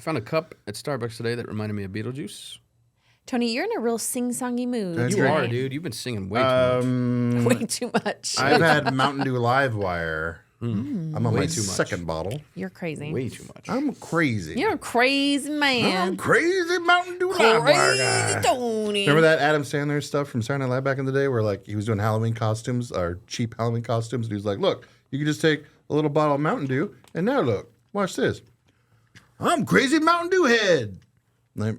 found a cup at Starbucks today that reminded me of Beetlejuice. Tony, you're in a real sing-songy mood. You are, dude. You've been singing way too much. Way too much. I've had Mountain Dew Live Wire. I'm on my too much. second bottle. You're crazy. Way too much. I'm crazy. You're a crazy man. I'm crazy Mountain Dew Live Wire guy. Crazy Tony. Remember that Adam Sandler stuff from Saturday Night Live back in the day where like he was doing Halloween costumes or cheap Halloween costumes? And he was like, look, you can just take a little bottle of Mountain Dew and now look, watch this. I'm crazy Mountain Dew head. Like,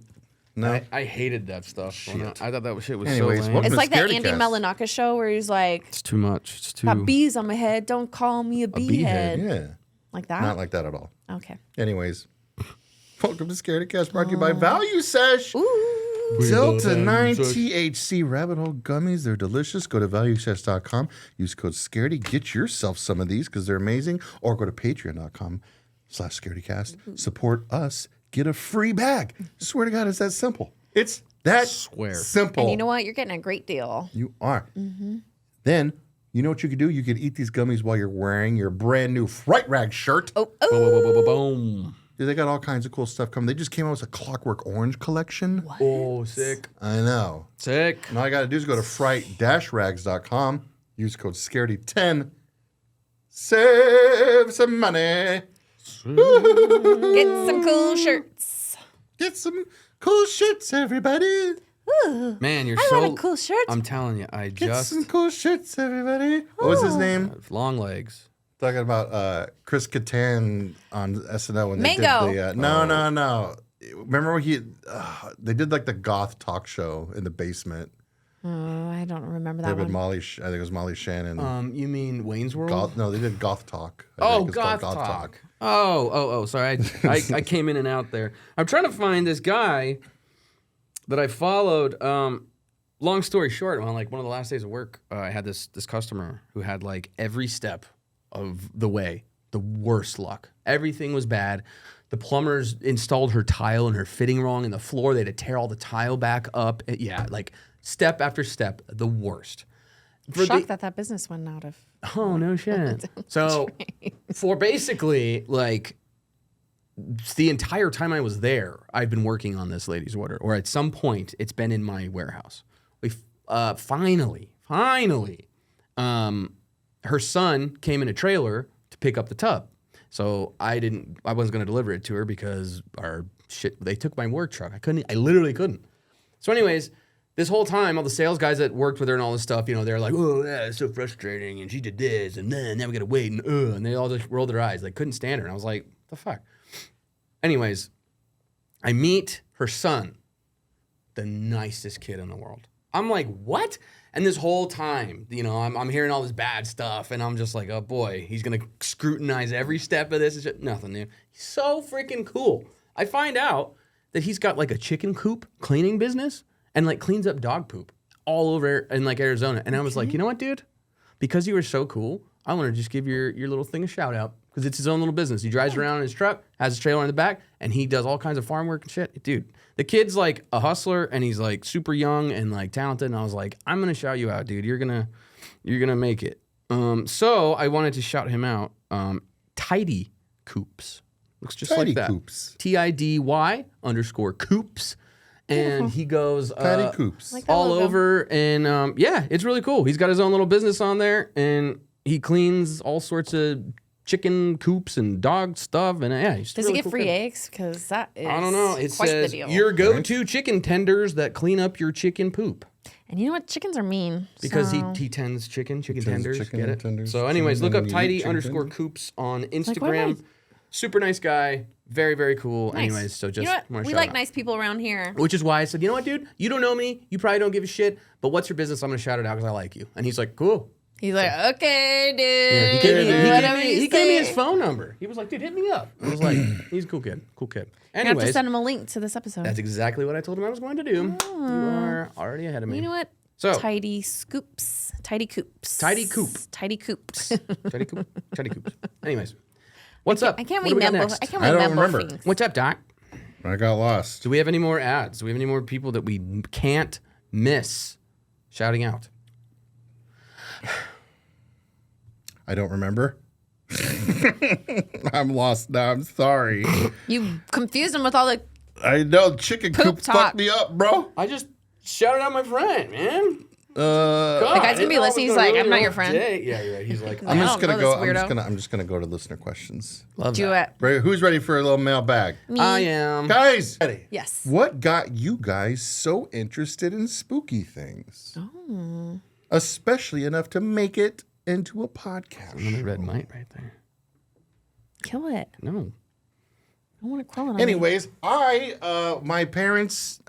no. I hated that stuff. Shit. I thought that shit was Anyways, so lame. welcome It's to like that Scaredycast. Andy Melanaka show where he's like, It's too much. It's too... got bees on my head. Don't call me a bee head. Yeah. Like that? Not like that at all. Okay. Anyways, welcome to Scaredycast, brought to you by Value Sesh. Ooh. Delta 9 THC rabbit hole gummies. They're delicious. Go to valuesesh.com. Use code Scaredy. Get yourself some of these because they're amazing. Or go to patreon.com/Scaredycast. Support us. Get a free bag. Swear to God, it's that simple. It's that simple. And you know what? You're getting a great deal. You are. Then, you know what you could do? You could eat these gummies while you're wearing your brand new Fright Rag shirt. Oh. Boom. Dude, they got all kinds of cool stuff coming. They just came out with a Clockwork Orange collection. What? Oh, sick. I know. Sick. And all you got to do is go to fright-rags.com. Use code SCAREDY10. Save some money. Get some cool shirts. Get some cool shirts, everybody. Ooh. Man, you're I so... love a cool shirt. I'm telling you, I Get just... some cool shirts, everybody. What was his name? Long legs. Talking about Chris Kattan on SNL when they Mango. did the... No. Remember when they did like the goth talk show in the basement? Oh, I don't remember that They did one. I think it was Molly Shannon. You mean Wayne's World? Goth, no, they did Goth Talk. Goth Talk. Oh, sorry. I came in and out there. I'm trying to find this guy that I followed. Long story short, on like one of the last days of work, I had this customer who had like every step of the way the worst luck. Everything was bad. The plumbers installed her tile and her fitting wrong in the floor. They had to tear all the tile back up. Yeah, like step after step, the worst. Shocked that business went out of. Oh, no shit. So for basically like the entire time I was there, I've been working on this lady's order, or at some point it's been in my warehouse. We finally, her son came in a trailer to pick up the tub. So I wasn't going to deliver it to her because they took my work truck. I literally couldn't. So anyways, this whole time, all the sales guys that worked with her and all this stuff, they're like, oh, yeah, it's so frustrating. And she did this. And then now we got to wait. And they all just rolled their eyes. They couldn't stand her. And I was like, the fuck? Anyways, I meet her son, the nicest kid in the world. I'm like, what? And this whole time, I'm hearing all this bad stuff. And I'm just like, oh, boy, he's going to scrutinize every step of this. It's just nothing new. He's so freaking cool. I find out that he's got like a chicken coop cleaning business. And like cleans up dog poop all over in like Arizona. And I was like, you know what, dude? Because you were so cool, I want to just give your little thing a shout out. Because it's his own little business. He drives around in his truck, has his trailer in the back, and he does all kinds of farm work and shit. Dude, the kid's like a hustler and he's like super young and like talented. And I was like, I'm gonna shout you out, dude. You're gonna make it. So I wanted to shout him out. Tidy Coops. Looks just Tidy like that. Coops. TIDY_Coops. And he goes Tidy Coops. Like that all logo. over, and yeah, it's really cool. He's got his own little business on there, and he cleans all sorts of chicken coops and dog stuff, and yeah, he's Does really he get cool free kid. eggs? Because that is I don't know. It quite says the deal. your go-to chicken tenders that clean up your chicken poop. And you know what? Chickens are mean. Because so. he tends chicken tends tenders. chicken Get it? tenders, So, anyways, look up chicken, and you eat chicken tidy_coops on why Instagram. not? Super nice guy. Very, very cool. Nice. Anyways, so just You know what? want to We shout like out. nice people around here. Which is why I said, you know what, dude? You don't know me. You probably don't give a shit. But what's your business? I'm going to shout it out because I like you. And he's like, cool. He's like, okay, dude. Yeah, he gave me his phone number. He was like, dude, hit me up. I was like, he's a cool kid. Cool kid. You have to Anyways, send him a link to this episode. that's exactly what I told him I was going to do. You are already ahead of me. You know what? So- Tidy Scoops. Tidy Coops. Tidy Coop. Tidy Coops. Teddy Coop. Teddy Coops. Anyways, what's up? I can't What do we got remember. next? I can't I don't remember. remember. things. What's up, Doc? I got lost. Do we have any more ads? Do we have any more people that we can't miss shouting out? I don't remember. I'm lost now. I'm sorry. You confused him with all the. I know chicken Poop coop talk. fucked me up, bro. I just shouted out my friend, man. God, The guy's I gonna didn't be know I listening. was He's like, ruin I'm not your your friend. day. Yeah, you're right. He's like, I'm I just don't gonna know go. this weirdo. I'm just gonna go to listener questions. love Do that. it. Right, who's ready for a little mailbag? I am. Guys, ready. Yes. What got you guys so interested in spooky things? Oh. Especially enough to make it into a podcast. Another red mite right there. Kill it. No. I want to crawl on it. Anyways, my parents,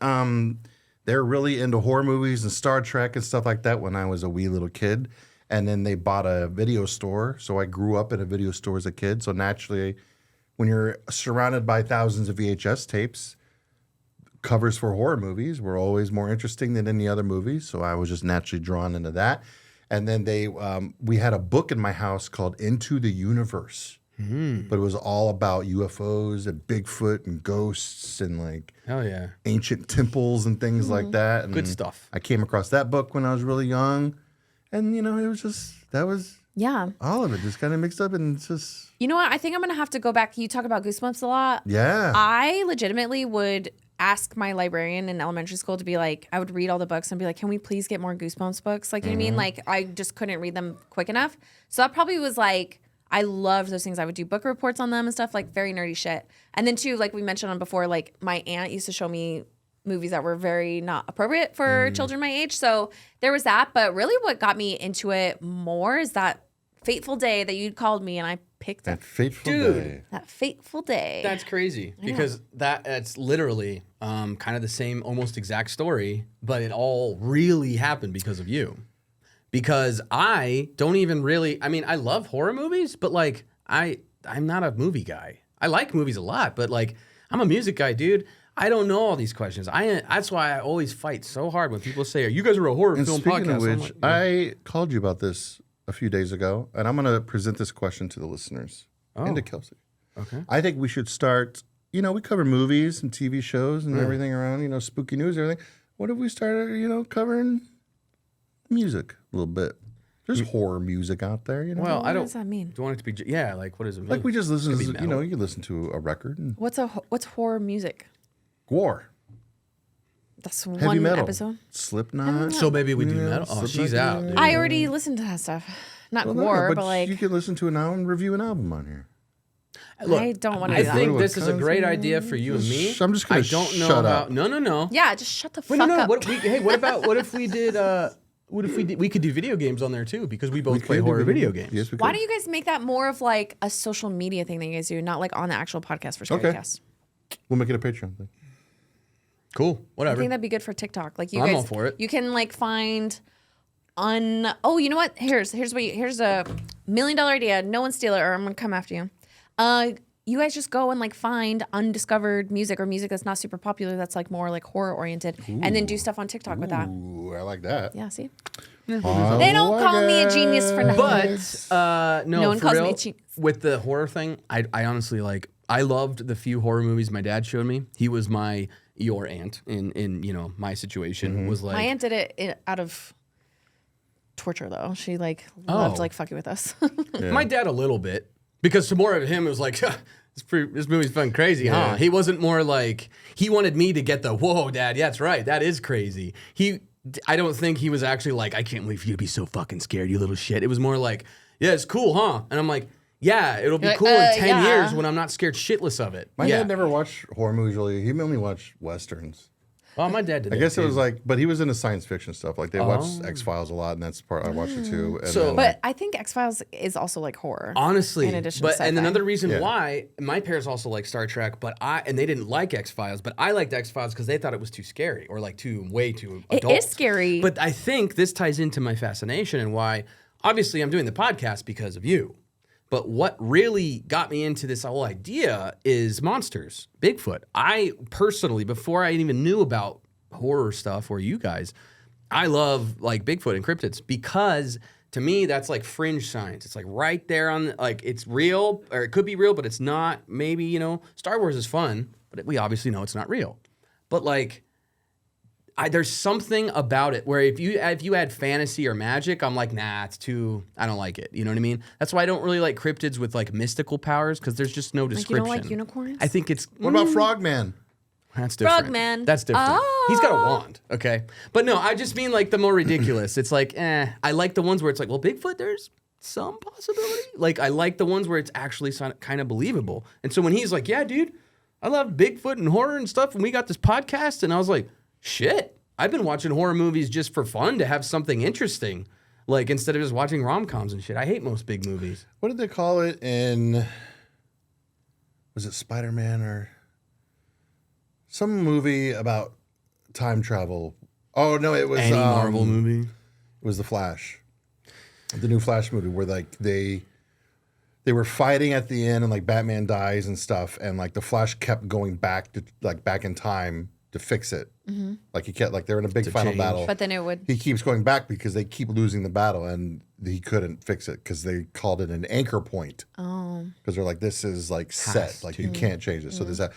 they're really into horror movies and Star Trek and stuff like that when I was a wee little kid. And then they bought a video store. So I grew up in a video store as a kid. So naturally, when you're surrounded by thousands of VHS tapes, covers for horror movies were always more interesting than any other movies. So I was just naturally drawn into that. And then we had a book in my house called Into the Universe. But it was all about UFOs and Bigfoot and ghosts and like Hell yeah. ancient temples and things like that. And Good stuff. I came across that book when I was really young. And, it was just, that was Yeah. all of it just kind of mixed up and it's just, You know what? I think I'm going to have to go back. You talk about Goosebumps a lot. yeah. I legitimately would ask my librarian in elementary school to be like, I would read all the books and be like, can we please get more Goosebumps books? Like, you know what I mean? Like, I just couldn't read them quick enough. So that probably was like, I loved those things. I would do book reports on them and stuff, like very nerdy shit. And then too, like we mentioned on before, like my aunt used to show me movies that were very not appropriate for children my age. So there was that. But really what got me into it more is that fateful day that you called me and I picked up That fateful Dude. day. that fateful day. That's crazy because that's literally kind of the same, almost exact story, but it all really happened because of you. Because I don't even really, I love horror movies, but like I'm not a movie guy. I like movies a lot, but like I'm a music guy, dude. I don't know all these questions. That's why I always fight so hard when people say, "You guys are a horror And film speaking podcast." of I'm which, like, I called you about this a few days ago, and I'm going to present this question to the listeners and to Kelsey. okay. I think we should start, we cover movies and TV shows and everything around, spooky news and everything. What if we started, covering music a little bit? There's horror music out there, Well, I What don't. does that mean? Do you want it to be? Yeah, like what does it mean? Like we just listen Could to, be metal. you can listen to a record and What's horror music? gore, That's heavy one metal, episode. Slipknot. So maybe we do Yeah, metal. Oh, Slipknot, she's yeah. out. Dude. I already listened to that stuff. Not Well, no, war, but like you can listen to it now and review an album on here. Look, I don't want to I do that. think What this is a great cousin? idea for you and me. I'm just gonna I don't know shut how. up. No. Yeah, just shut the Wait, fuck no. up. What if we did? What if we did? We could do video games on there too because we both play can do horror video games. Yes, we Why could. don't you guys make that more of like a social media thing that you guys do, not like on the actual podcast for Okay. Scaredycast? We'll make it a Patreon thing. Cool. I Whatever. think that'd be good for TikTok. Like you I'm guys, all for it. You can like find Oh, you know what? Here's a $1 million idea. No one steal it, or I'm gonna come after you. You guys just go and like find undiscovered music or music that's not super popular that's like more like horror oriented, and then do stuff on TikTok with that. Ooh, I like that. Yeah, see, I they don't like call me a it. genius for nothing. But no, No one for calls me real, a genius. with the horror thing, I honestly like. I loved the few horror movies my dad showed me. He was your aunt in my situation was like My aunt did it out of torture though. She like loved Oh. like fucking with us. my dad a little bit because to more of him it was like this movie's fun crazy, huh? He wasn't more like he wanted me to get the whoa, dad. Yeah, that's right. That is crazy. I don't think he was actually like I can't wait for you to be so fucking scared, you little shit. It was more like yeah, it's cool, huh? And I'm like. Yeah, it'll be You're like, cool in 10 yeah. years when I'm not scared shitless of it. My yeah. dad never watched horror movies really. He only watched westerns. Oh, my dad did I that guess it too. was like, but he was into science fiction stuff. Like they watched X-Files a lot, and that's the part I watched it too. And So- then, But I think X-Files is also like horror. Honestly, in addition to but and sci-fi. another reason Yeah. why my parents also like Star Trek, and they didn't like X Files, but I liked X Files because they thought it was too scary or like way too It adult. is scary. But I think this ties into my fascination and why. Obviously, I'm doing the podcast because of you. But what really got me into this whole idea is monsters, Bigfoot. I personally, before I even knew about horror stuff or you guys, I love like Bigfoot and cryptids because to me that's like fringe science. It's like right there on like it's real or it could be real, but it's not. Maybe Star Wars is fun, but we obviously know it's not real. But like there's something about it where if you add fantasy or magic, I'm like, nah, it's too. I don't like it. You know what I mean? That's why I don't really like cryptids with like mystical powers because there's just no description. Like you don't like unicorns? I think it's. What about Frogman? That's different. Frogman. That's different. Oh. He's got a wand, okay? But no, I just mean like the more ridiculous. It's like, I like the ones where it's like, well, Bigfoot, there's some possibility. Like, I like the ones where it's actually kind of believable. And so when he's like, yeah, dude, I love Bigfoot and horror and stuff, and we got this podcast, and I was like, shit, I've been watching horror movies just for fun to have something interesting. Like, instead of just watching rom-coms and shit. I hate most big movies. What did they call it in, was it Spider-Man or some movie about time travel? Oh, no, it was... Any Marvel movie? It was The Flash. The new Flash movie where like they were fighting at the end and like Batman dies and stuff and like the Flash kept going back to like back in time to fix it. Mm-hmm. Like he kept like they're in a big final battle. But then it would. He keeps going back because they keep losing the battle and he couldn't fix it because they called it an anchor point. Oh. Because they're like, this is like set. Like you can't change it. So there's that.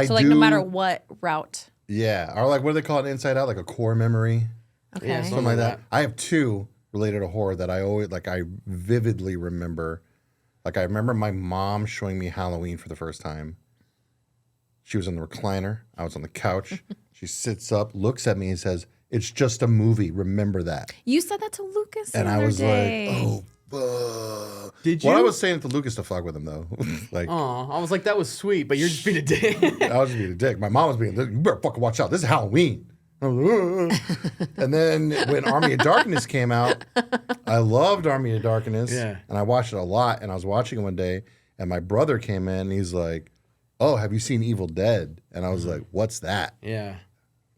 So like no matter what route. Yeah. Or like what do they call it inside out? Like a core memory. Okay. Yeah, Something like that. I have two related to horror that I always like I vividly remember. Like I remember my mom showing me Halloween for the first time. She was in the recliner. I was on the couch. She sits up, looks at me and says, "It's just a movie. Remember that." You said that to Lucas and the I other was day. like, "Oh, Did you? Well, I was saying it to Lucas to fuck with him though. Like, Oh, I was like, that was sweet, but you're just being a dick. I was just being a dick. My mom was being, "You better fucking watch out. This is Halloween." I was like, "Ugh." And then when Army of Darkness came out, I loved Army of Darkness. Yeah. And I watched it a lot. And I was watching it one day, and my brother came in, and he's like, "Oh, have you seen Evil Dead?" And I was like, "What's that?" Yeah.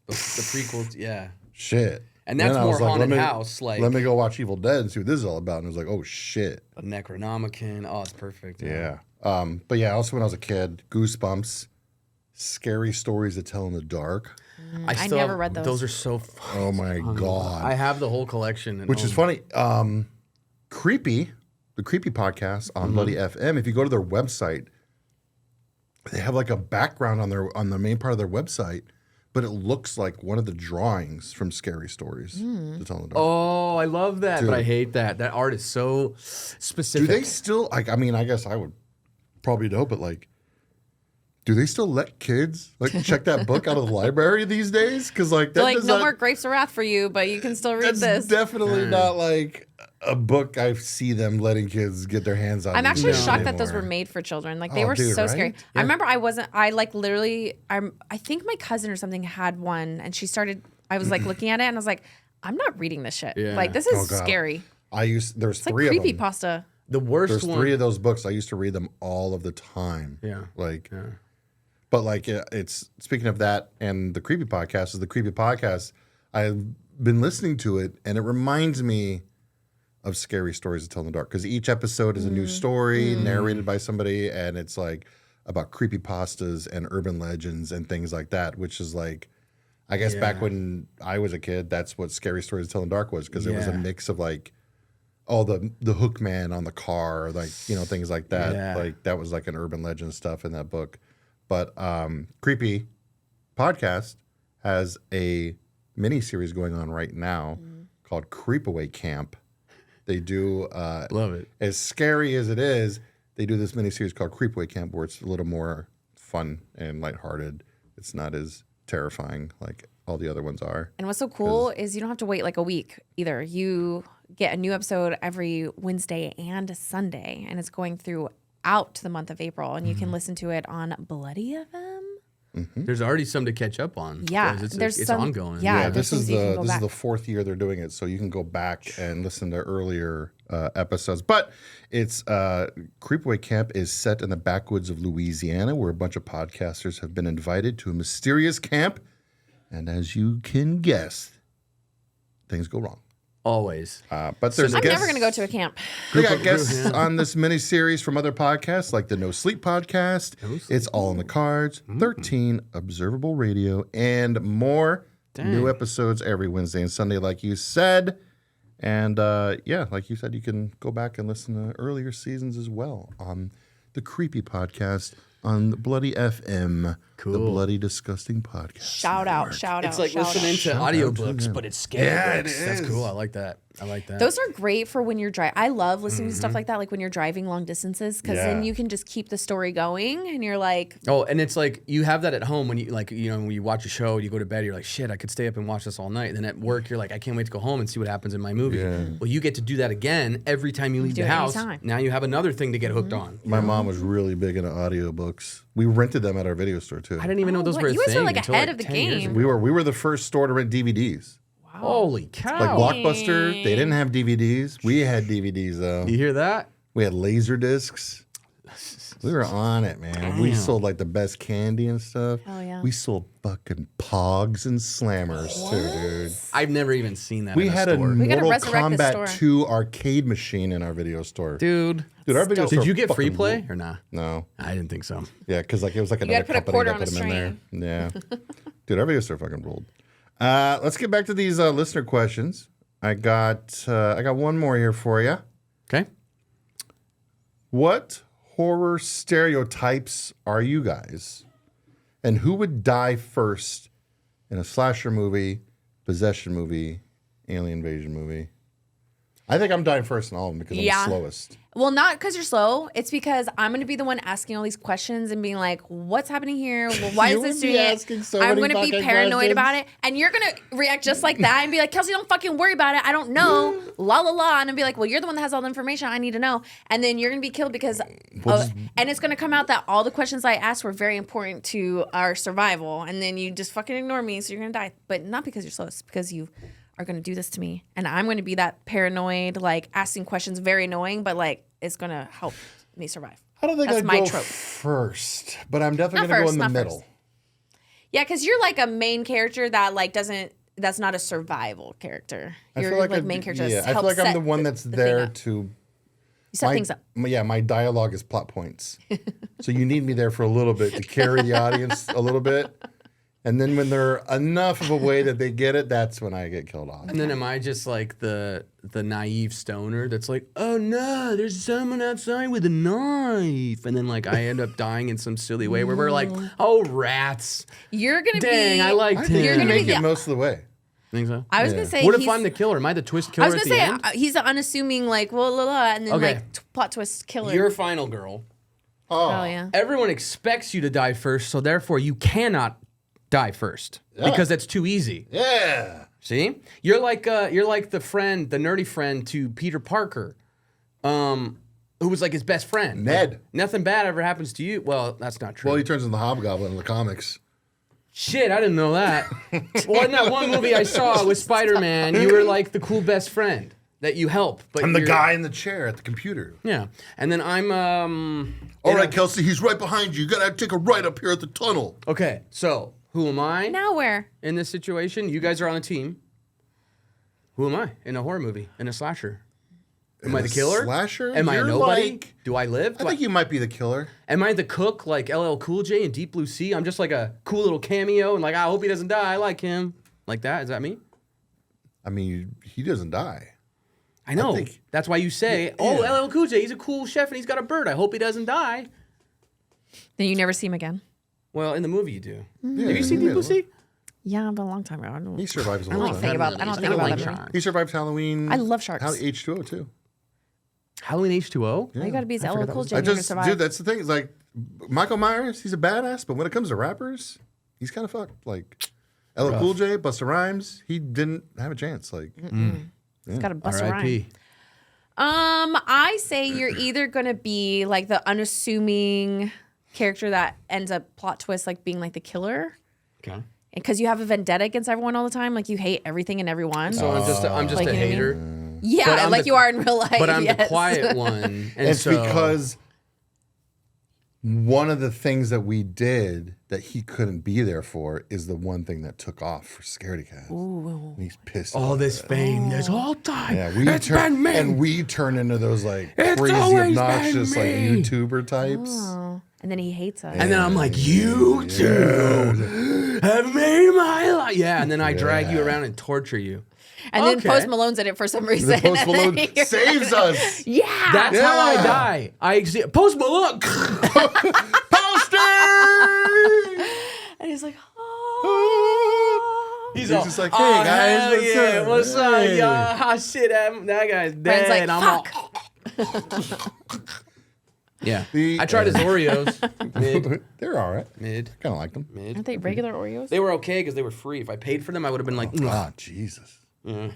The prequels, yeah. Shit. And that's then I more was like, haunted house, like let me go watch Evil Dead and see what this is all about. And I was like, oh shit. a Necronomicon. Oh, it's perfect. Yeah. But yeah, also when I was a kid, Goosebumps, Scary Stories to Tell in the Dark. I never read those. Those are so fun. Oh my God. I have the whole collection. Which is funny. Creepy, the Creepy podcast on Bloody FM, if you go to their website, they have like a background on the main part of their website, but it looks like one of the drawings from Scary Stories to Tell in the Dark. Oh, I love that, Dude. but I hate that. That art is so specific. Do they still, like, I mean, I guess I would probably know, but like, do they still let kids like check that book out of the library these days? Because like, that They're like, does no not, more Grapes of Wrath for you, but you can still read that's this. definitely not like a book I see them letting kids get their hands on. I'm actually these days shocked that those were anymore. made for children. Like they Oh, were dude, so right? scary. I remember I like literally, I think my cousin or something had one and she started, I was like looking at it and I was like, I'm not reading this shit. Yeah. Like this is Oh, God. scary. There's It's like three of them. creepypasta. The worst There's one. three of those books. I used to read them all of the time. Yeah. Like, but like, it's speaking of that and the Creepy Podcast is the Creepy Podcast. I've been listening to it and it reminds me of Scary Stories to Tell in the Dark because each episode is a new story narrated by somebody and it's like about creepypastas and urban legends and things like that, which is like, I guess back when I was a kid, that's what Scary Stories to Tell in the Dark was because it was a mix of like, oh, the hook man on the car, like, you know, things like that. Yeah. Like that was like an urban legend stuff in that book. But Creepy Podcast has a mini series going on right now called Creepaway Camp. They do Love it. as scary as it is, they do this mini series called Creepaway Camp where it's a little more fun and lighthearted. It's not as terrifying like all the other ones are. And what's so cool is you don't have to wait like a week either. You get a new episode every Wednesday and Sunday, and it's going throughout the month of April, and you can listen to it on Bloody FM. There's already some to catch up on. Yeah, 'cause there's it's some- ongoing. yeah. Yeah, there's this is things you can go the back. fourth year they're doing it, so you can go back and listen to earlier episodes. But it's Creepaway Camp is set in the backwoods of Louisiana, where a bunch of podcasters have been invited to a mysterious camp, and as you can guess, things go wrong. Always. But there's I'm guests, never going to go to a camp. We got guests on this mini-series from other podcasts, like the No Sleep podcast, It's All in the Cards, 13 Observable Radio, and more new episodes every Wednesday and Sunday, like you said. And yeah, like you said, you can go back and listen to earlier seasons as well on the Creepy Podcast on the Bloody FM, Cool. the Bloody Disgusting Podcast. Shout out. It's like listening to audiobooks, but it's scary. Yeah, it books. That's is. cool. I like that. Those are great for when you're driving. I love listening to stuff like that, like when you're driving long distances, because then you can just keep the story going, and you're like, Oh, and it's like you have that at home when you when you watch a show, you go to bed, you're like, shit, I could stay up and watch this all night. And then at work, you're like, I can't wait to go home and see what happens in my movie. Yeah. Well, you get to do that again every time you leave do the it house. anytime. Now you have another thing to get hooked on. My mom was really big into audiobooks. We rented them at our video store too. I didn't even know those what? were a You guys thing are, like, until, ahead of the 10 years game. ago. We were the first store to rent DVDs. Holy cow! Like Blockbuster, they didn't have DVDs. We had DVDs though. You hear that? We had laser discs. We were on it, man. We sold like the best candy and stuff. Hell yeah. We sold fucking Pogs and Slammers too, dude. I've never even seen that. We in had a a store. gotta Mortal resurrect this Kombat store. 2 arcade machine in our video store. Dude. Dude, our video store Did you get free fucking play ruled. or nah? No. I didn't think so. Yeah, because like it was like gotta another put a company quarter that on a put them in string. there. Yeah. Dude, our video store fucking ruled. Let's get back to these listener questions. I got one more here for you. Okay. What horror stereotypes are you guys? And who would die first in a slasher movie, possession movie, alien invasion movie? I think I'm dying first in all of them because I'm the slowest. Well, not because you're slow. It's because I'm going to be the one asking all these questions and being like, what's happening here? Well, why is this doing it? I'm going to be paranoid about it. And you're going to react just like that and be like, Kelsey, don't fucking worry about it. I don't know. La, la, la. And I'll be like, well, you're the one that has all the information I need to know. And then you're going to be killed because, and it's going to come out that all the questions I asked were very important to our survival. And then you just fucking ignore me. So you're going to die. But not because you're slow. It's because you are going to do this to me. And I'm going to be that paranoid, like asking questions, very annoying, but like it's going to help me survive. I don't think That's I'd my go trope. first, but I'm definitely Not going to go first, in the not middle. first. Yeah, because you're like a main character that like that's not a survival character. You're like main character. I feel like I'm the one that's there to You set things up. My dialogue is plot points. So you need me there for a little bit to carry the audience a little bit. And then when they're enough of a way that they get it, that's when I get killed off. And then am I just like the naive stoner that's like, oh no, there's someone outside with a knife, and then like I end up dying in some silly way where we're like, oh rats, You're gonna dang, be. I liked I him. think You're you gonna make be it the- most of the way. Think so? I was gonna say. What if he's- I'm the killer? Am I the twist I killer was at gonna the say end? he's the unassuming like well, la, la, and then Okay. like plot twist killer. You're final girl. Oh, oh yeah. Everyone expects you to die first, so therefore you cannot die first because that's too easy. yeah. See, you're like the friend, the nerdy friend to Peter Parker, who was like his best friend. Ned. Like, nothing bad ever happens to you. Well, that's not true. Well, he turns into the Hobgoblin in the comics. Shit, I didn't know that. Well, in that one movie I saw with Spider-Man, you were like the cool best friend that you help. But I'm the you're- guy in the chair at the computer. Yeah, and then I'm All right, Kelsey, he's right behind you. You got to take a right up here at the tunnel. Okay, so who am I Now where? in this situation? You guys are on a team. Who am I in a horror movie, in a slasher? Am I the killer? Slasher? Am I a You're nobody? like- Do I live? I think you might be the killer. Am I the cook like LL Cool J in Deep Blue Sea? I'm just like a cool little cameo and like, I hope he doesn't die. I like him. Like that? Is that me? I mean, he doesn't die. I know. think- That's why you say, oh, LL Cool J, he's a cool chef and he's got a bird. I hope he doesn't die. Then you never see him again. Well, in the movie you do. Yeah, Have you seen Deep Blue Sea? Yeah, but a long time ago. I don't He survives a I don't lot. like think about. I don't think about that. He survives Halloween. I love sharks. H2O too. Halloween H2O? You got to be as LL Cool J. I You're gonna just, survive. dude, that's the thing. It's like Michael Myers, he's a badass, but when it comes to rappers, he's kind of fucked. Like LL Cool J, Busta Rhymes, he didn't have a chance. Like, He's got to bust a rhyme. R.I.P. I say you're either gonna be like the unassuming character that ends up plot twist, like being like the killer, Okay. because you have a vendetta against everyone all the time. Like you hate everything and everyone. So I'm just Like, a you know what I mean? hater. But Yeah, I'm like the- you are in real life. But I'm the yes. quiet one. And it's so, because one of the things that we did that he couldn't be there for is the one thing that took off for Scaredycast. Ooh. And he's pissed. all about this it. fame this whole time. Yeah, It's been me. and we turn into those like It's crazy, always been obnoxious like me. YouTuber types. Oh. And then he hates us. And then I'm like, you two have made my life. Yeah, and then I drag you around and torture you. And then Okay. Post Malone's in it for some reason. The Post And then Malone you're- saves us. Yeah. That's how I Yeah. die. Post Malone. Poster. he's like, oh. He's just like, hey guys, what's up, Hey. y'all? Shit, that guy's dead. Friend's like, I'm yeah. The- I tried his Oreos. Mid. They're all right. Mid. Kind of like them. Mid. Aren't they regular Oreos? They were okay because they were free. If I paid for them, I would have been like, Ah, Jesus. Man.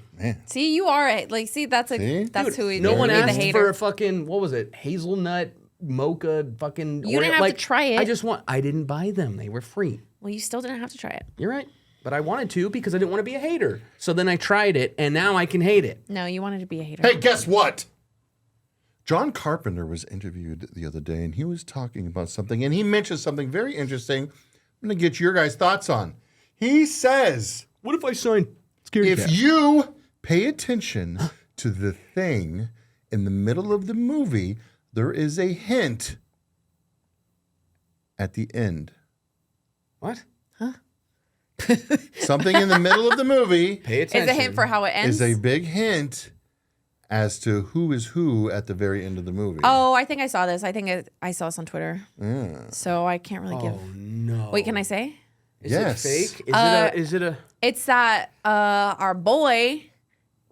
See, you are like, see, that's See? who he. no one he's the asked hater. for a fucking, what was it? Hazelnut, mocha, fucking. You didn't Oreo. have to try it. I didn't buy them. They were free. Well, you still didn't have to try it. You're right. But I wanted to because I didn't want to be a hater. So then I tried it, and now I can hate it. No, you wanted to be a hater. Hey, guess what? John Carpenter was interviewed the other day, and he was talking about something, and he mentioned something very interesting. I'm going to get your guys' thoughts on. He says, What if I signed Scaredycast? if you pay attention to the thing in the middle of the movie, there is a hint at the end. What? Something in the middle of the movie Pay attention. Is a hint for how it ends? is a big hint as to who is who at the very end of the movie. Oh, I think I saw this. I think I saw this on Twitter. Yeah. So I can't really give. Oh, no. Wait, can I say? Is Yes. it fake? Is it a... It's that our boy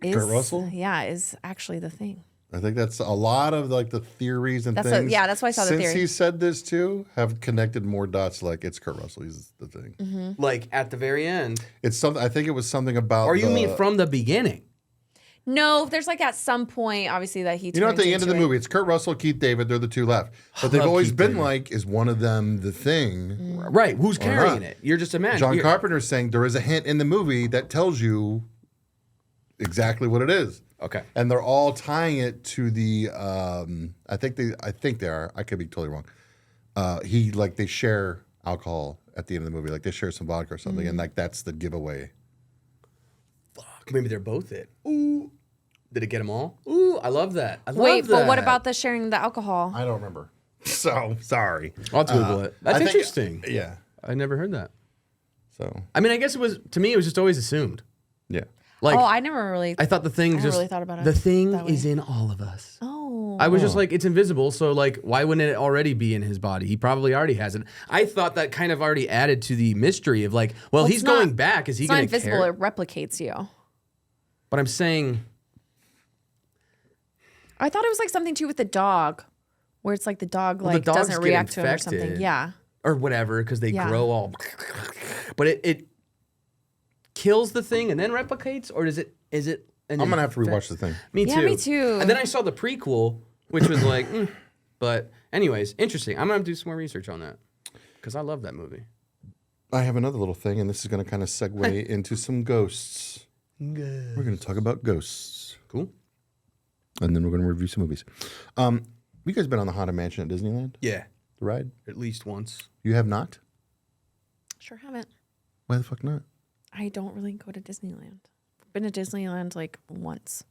is Kurt Russell? Yeah, is actually the thing. I think that's a lot of like the theories and That's things. that's why I saw the Since theory. he said this too, have connected more dots. Like it's Kurt Russell. He's the thing. Mm-hmm. Like, at the very end? It's something. I think it was something about. Or you mean from the beginning? No, there's like at some point, obviously, that he. You know, at turns the end of the into it. movie, it's Kurt Russell, Keith David. They're the two left, but they've love always Keith been David. like, is one of them the thing? Right. Who's carrying not. it? You're just imagining. John Carpenter's saying there is a hint in the movie that tells you exactly what it is. Okay. And they're all tying it to the. I think they are. I could be totally wrong. They share alcohol at the end of the movie. Like they share some vodka or something, and like that's the giveaway. Fuck. Maybe they're both it. Ooh. Did it get them all? Ooh, I love that. I Wait, love but what that. about the sharing the alcohol? I don't remember. So sorry. I'll Google it. That's I think- interesting. Yeah. I never heard that. So I mean, I guess it was, to me, it was just always assumed. yeah. Like, Oh, I never really. I thought the thing never just, really thought about it the thing that way. is in all of us. Oh. I was just like, it's invisible, so like, why wouldn't it already be in his body? He probably already has it. I thought that kind of already added to the mystery of like, well, Well, he's it's not- going back. Is he It's not going to invisible. care? It replicates you. But I'm saying, I thought it was like something too with the dog, where it's like the dog Well, the like dogs doesn't get react to him or infected. something. Yeah. or whatever, because they Yeah. grow all. But it kills the thing and then replicates, or is it? I'm gonna have to rewatch the thing. Me too. Yeah, me too. And then I saw the prequel, which was like, but anyways, interesting. I'm gonna do some more research on that because I love that movie. I have another little thing, and this is going to kind of segue into some ghosts. We're going to talk about ghosts, Cool. and then we're going to review some movies. You guys been on the Haunted Mansion at Disneyland? Yeah, The ride? at least once. You have not? Sure haven't. Why the fuck not? I don't really go to Disneyland. Been to Disneyland like once.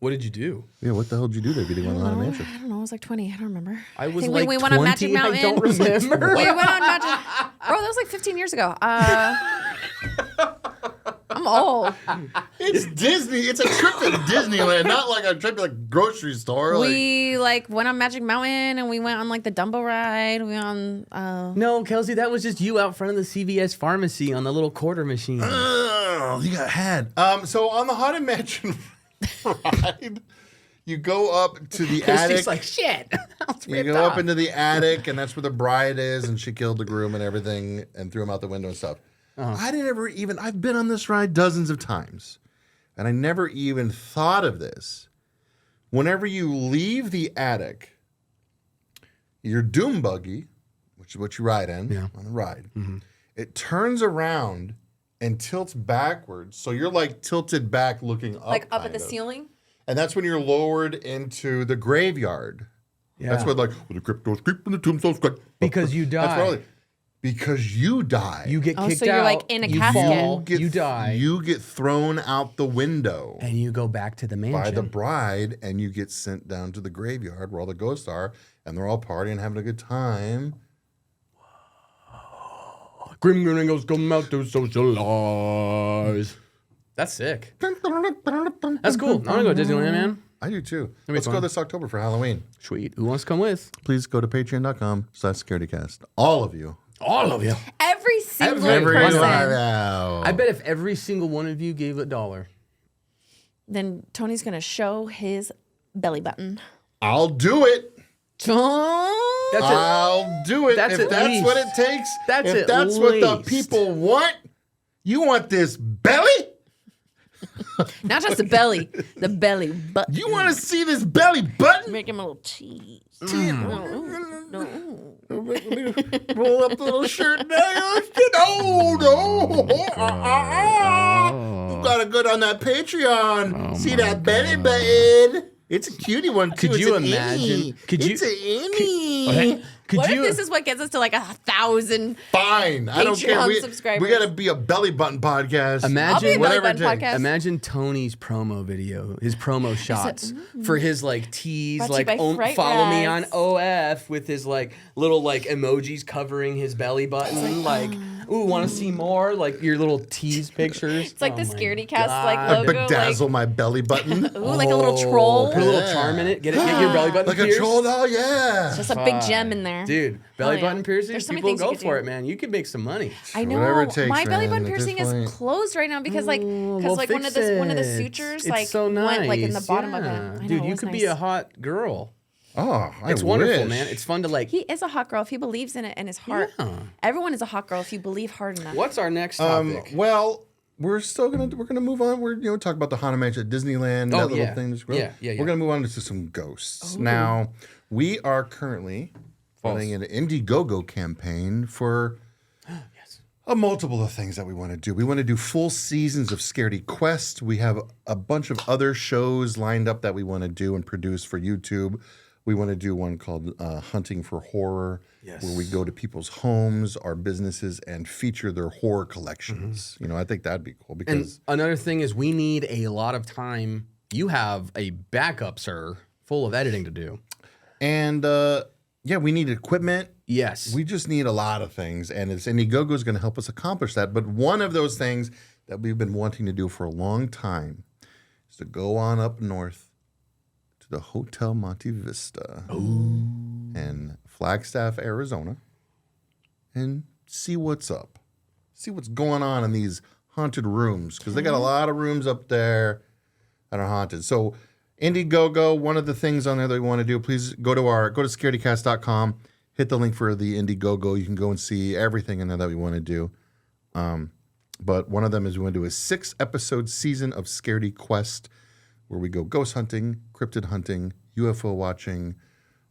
What did you do? Yeah, what the hell did you do there if you didn't go on the Haunted Mansion? I don't know. I was like 20. I don't remember. I was think like we went on Magic 20, I Mountain. don't remember. We went on Magic. Bro, that was like 15 years ago. I'm old. It's Disney. It's a trip to Disneyland, not like a trip to like grocery store. We like went on Magic Mountain and we went on like the Dumbo ride. We went on. No, Kelsey, that was just you out front of the CVS pharmacy on the little quarter machine. Oh, you got had. So on the Haunted Mansion ride, you go up to the It's attic. just like shit. You go up into the attic, and that's where the bride is, and she killed the groom and everything, and threw him out the window and stuff. I didn't ever even. I've been on this ride dozens of times, and I never even thought of this. Whenever you leave the attic, your doom buggy, which is what you ride in on the ride, it turns around and tilts backwards, so you're like tilted back, looking up, Like up at kind the of. ceiling. And that's when you're lowered into the graveyard. Yeah. That's what like the cryptos creep and the tombstones creep. Because you That's die. really because you die. You get Oh, kicked so you're out. like in a you casket. fall, you die, You get thrown out the window and you go back to the mansion. by the bride, and you get sent down to the graveyard where all the ghosts are, and they're all partying, having a good time. Grim Gringos come out to socialize. That's sick. That's cool. I want to go to Disneyland, man. I do too. be Let's go fun. this October for Halloween. Sweet. Who wants to come with? Please go to patreon.com/scaredycast. All of you. All of you. Every single Every person. Wow. I bet if every single one of you gave $1. Then Tony's going to show his belly button. I'll do it. That's it. I'll do it That's if at that's least. what it takes. That's if at that's what the least. people want. You want this belly? Not just the belly button. You want to see this belly button? Make him a little cheese. Roll up the little shirt down. No. You gotta go on that Patreon. See that belly button. It's a cutie one too. Could you It's an imagine? innie. Could you? It's an innie. Could What you? if this is what gets us to like 1,000? Fine. I don't care. Patreon subscribers. We gotta be a belly button podcast. I'll be a Imagine belly whatever button it takes. podcast. Imagine Tony's promo video, his promo shots for his like tease, Brought to like you by Fright follow me on Rags. OF with his like little like emojis covering his belly button, like ooh, want to see more? Like your little tease pictures. It's like the Scaredycast like I logo. bedazzle my belly button. Ooh, like a little troll. Put a little charm in it. Get your belly button like a pierced. troll doll, yeah. Just a big gem in there. Dude, belly Hell yeah. button piercings, There's so many people things you go could for do. it, man. You could make some money. I know. Whatever it takes, my belly man, button at this piercing is point. closed right now because like Well, one fix of the it. sutures It's like so went like in the nice, bottom of it. yeah. I know, Dude, it you was could nice. be a hot girl. Oh, It's wonderful, wish. man. It's fun to like. He is a hot girl if he believes in it in his heart. Yeah. Everyone is a hot girl if you believe hard enough. What's our next topic? Well, we're gonna move on. We're talk about the Haunted Mansion at Disneyland. Oh, that yeah. little thing. Just Yeah. We're gonna move on to some ghosts. Now, we are currently running an IndieGoGo campaign for a multiple of things that we want to do. We want to do full seasons of Scaredycast. We have a bunch of other shows lined up that we want to do and produce for YouTube. We want to do one called Hunting for Horror, where we go to people's homes, our businesses, and feature their horror collections. You know, I think that'd be cool And because another thing is we need a lot of time. You have a backup, sir, full of editing to do. we need equipment. Yes. We just need a lot of things, and IndieGoGo is going to help us accomplish that. But one of those things that we've been wanting to do for a long time is to go on up north to the Hotel Monte Vista in Flagstaff, Arizona, and see what's up, see what's going on in these haunted rooms, because they got a lot of rooms up there that are haunted. So IndieGoGo, one of the things on there that we want to do, please go to scaredycast.com. Hit the link for the IndieGoGo. You can go and see everything in there that we want to do. But one of them is we want to do a 6-episode season of Scaredycast, where we go ghost hunting, cryptid hunting, UFO watching,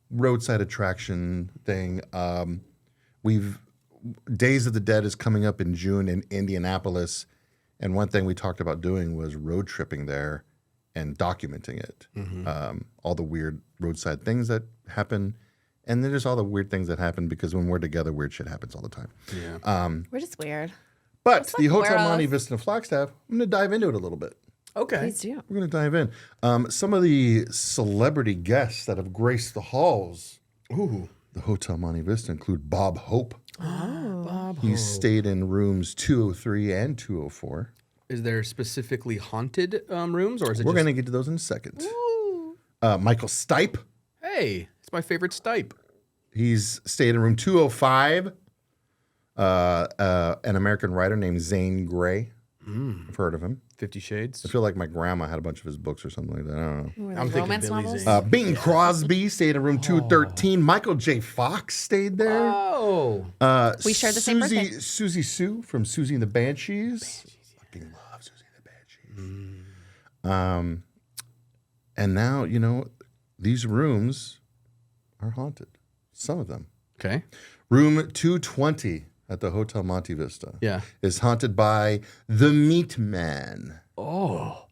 roadside attraction thing. Days of the Dead is coming up in June in Indianapolis, and one thing we talked about doing was road tripping there and documenting it. All the weird roadside things that happen. And then there's all the weird things that happen because when we're together, weird shit happens all the time. Yeah. We're just weird. But It's the like Hotel where Monte else? Vista in Flagstaff, I'm going to dive into it a little bit. Okay. Please do. We're going to dive in. Some of the celebrity guests that have graced the halls Ooh. the Hotel Monte Vista include Bob Hope. Bob. He stayed in rooms 203 and 204. Is there specifically haunted rooms, or is it We're just... going to get to those in a second. Michael Stipe. Hey, it's my favorite Stipe. He's stayed in room 205. An American writer named Zane Grey. I've heard of him. 50 Shades. I feel like my grandma had a bunch of his books or something like that. I don't know. Were I'm they thinking romance Billy novels? Zane. Bing Crosby stayed in room 213. Michael J. Fox stayed there. Oh. We shared the same birthday. Susie Sue from Susie and the Banshees. Fucking love Susie and the Banshees. And now, these rooms are haunted. Some of them. Okay. Room 220 at the Hotel Monte Vista Yeah. is haunted by the Meat Man. Oh.